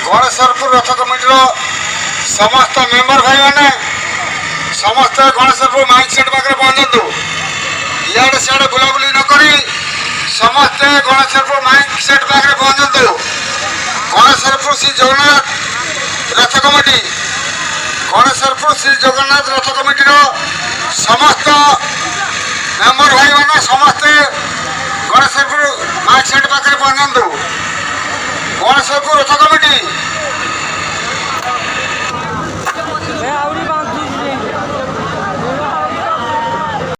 गणेशपुर रथ committee समस्त member भाई मैंने समस्त गणेशपुर माइक सेट पाखे पहुंचतु इे सियाड़े बुलाबुली नक समस्ते गणेशपुर माइक सेट पाखे पहुंचतु गणेशपुर श्री जगन्नाथ रथ कमिटी गणेशपुर श्री जगन्नाथ रथ कमिटी समस्त मेंबर भाई मैंने समस्ते गणेशपुर माइक सेट पाखे पहुंचतु गणेशपुर रथ कमिटी